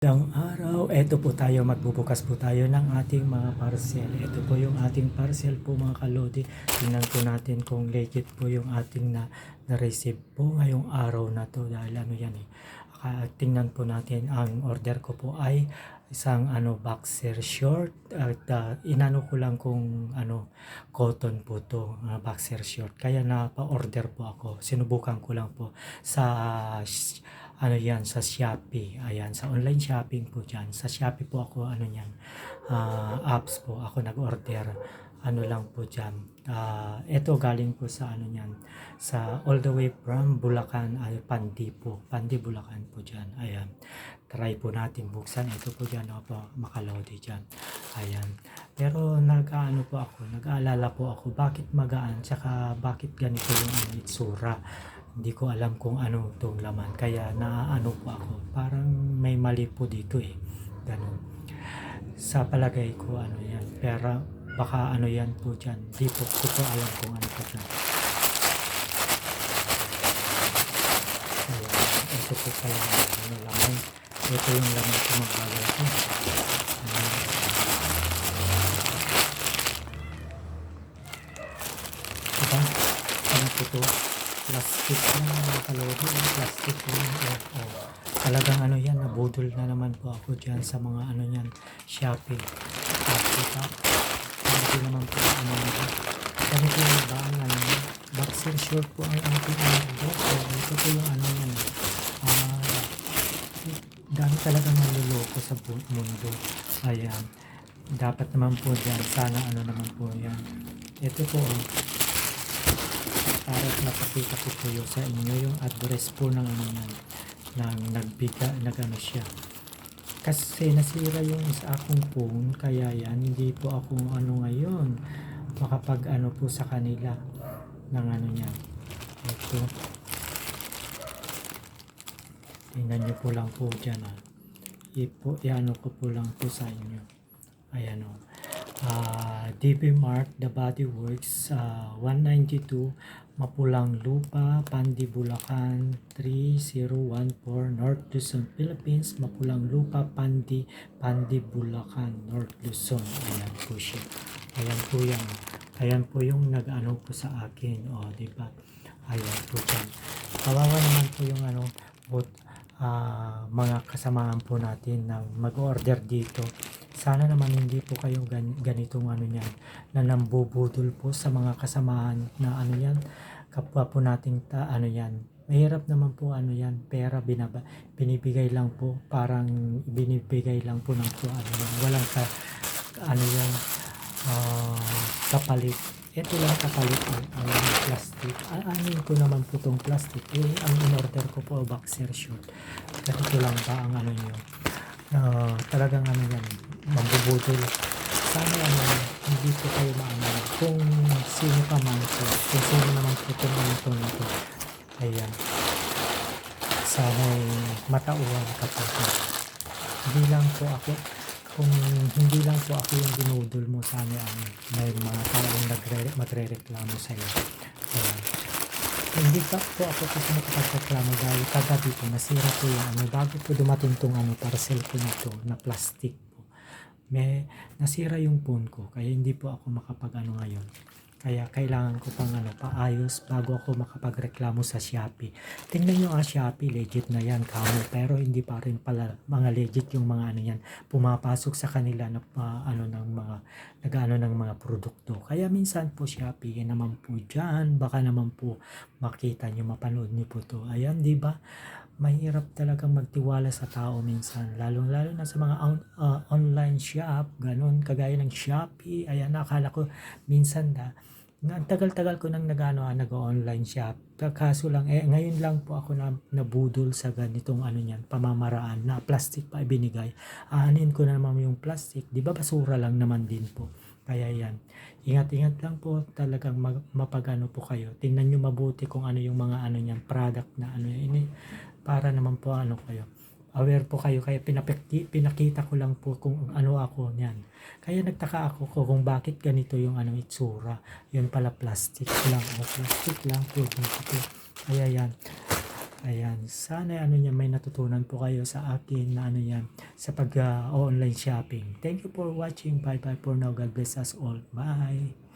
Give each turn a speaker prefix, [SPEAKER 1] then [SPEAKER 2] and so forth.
[SPEAKER 1] Magandang araw, eto po tayo, magbubukas po tayo ng ating mga parcel. Ito po yung ating parcel po mga kalodi. Tingnan po natin kung legit po yung ating na-receive po ngayong araw na to dahil ano yan eh. Tingnan po natin, ang order ko po ay isang boxer short at inano ko lang kung cotton po to, boxer short. Kaya napa-order po ako. Sinubukan ko lang po sa sa Shopee. Ayan, sa online shopping po dyan. Sa Shopee po ako, apps po, ako nag-order. Ano lang po dyan. Ito galing po sa sa all the way from Bulacan, Pandi po. Pandi, Bulacan po dyan. Ayan. Try po natin buksan. Ito po dyan, po, makalodi dyan. Ayan. Pero nag-aalala po ako, bakit magaan, tsaka bakit ganito yung itsura. Hindi ko alam kung ano itong laman. Kaya naaano po ako. Parang may mali po dito eh. Ganun. Sa palagay ko yan. Pero baka yan po dyan. Di po ko po alam kung ano po dyan. Ayan. Ito po pala laman. Ito yung laman ko magbalay ko. Diba? Ano po ito? Plastic na nakalodi, plastic lang. Talagang nabudol na naman po ako dyan sa mga Shopee. Hindi naman po ganito yung ba boxer short po ang ating ito po yung dami talagang naluloko sa mundo. Ayan, dapat naman po dyan, sana naman po yan. Ito po para napakita ko po yung sa inyo yung address po ng siya. Kasi nasira yung sa akong phone, kaya yan, hindi po ako ngayon makapag po sa kanila ng niyan. Ito. Tingnan nyo po lang po dyan iano ko po lang po sa inyo. Ayan DB Mart, The Body Works, 192 Mapulang Lupa, Pandi, Bulacan 3014, North Luzon, Philippines. Mapulang Lupa, Pandi, Bulacan, North Luzon. Ayan po siya. Ayan po yan. Ayan po yung nag-ano po sa akin. Diba? Ayan po dyan. Kawawa naman po yung mga kasamahan po natin na mag-order dito. Sana naman hindi po kayo ganitong na nambubudol po sa mga kasamahan na kapwa po nating mahirap naman po pera binibigay lang po, parang binibigay lang po ng walang kapalit. Ito lang kapalit plastic. Ko naman po tong plastic. Ang in-order ko po boxer short. Ganito lang ba ang nyo? Talagang mambubudol. Sana hindi po kayo kung sino pa man po, kung sino naman po itong ito. Ayan. Sana'y matauhan ka po. Hindi lang po ako, kung hindi lang po ako yung dinudol mo, sana may mga taong magre-reklamo sa'yo. Ayan. Hindi pa po ako kasi makapagreklamo dahil kagabi po nasira po yung bago po dumating tong parcel ko nito na plastic po. Nasira yung phone ko kaya hindi po ako makapag ngayon. Kaya kailangan ko pang paayos bago ako makapagreklamo sa Shopee. Tingnan nyo Shopee, legit na yan kamo, pero hindi pa rin pala mga legit yung mga yan pumapasok sa kanila na ng mga produkto. Kaya minsan po Shopee naman po dyan, baka naman po makita nyo, mapanood nyo po to. Ayan, di ba? Mahirap talagang magtiwala sa tao minsan, lalo na sa mga online shop, ganun, kagaya ng Shopee. Ayan, nakala ko minsan tagal-tagal ko nang nag-online shop. Kaso lang, ngayon lang po ako nabudol sa ganitong pamamaraan na plastic pa ibinigay. Aanin ko na naman yung plastic, di ba basura lang naman din po. Kaya yan, ingat-ingat lang po talagang mapagano po kayo. Tingnan nyo mabuti kung yung mga product na para naman po kayo. Aware po kayo, kaya pinakita ko lang po kung ako niyan. Kaya nagtaka ako kung bakit ganito yung itsura. Yun pala plastic lang po dito. Kaya yan. Ayan, sana ano niya may natutunan po kayo sa akin na ano yan sa pag online shopping. Thank you for watching. Bye bye for now. God bless us all. Bye.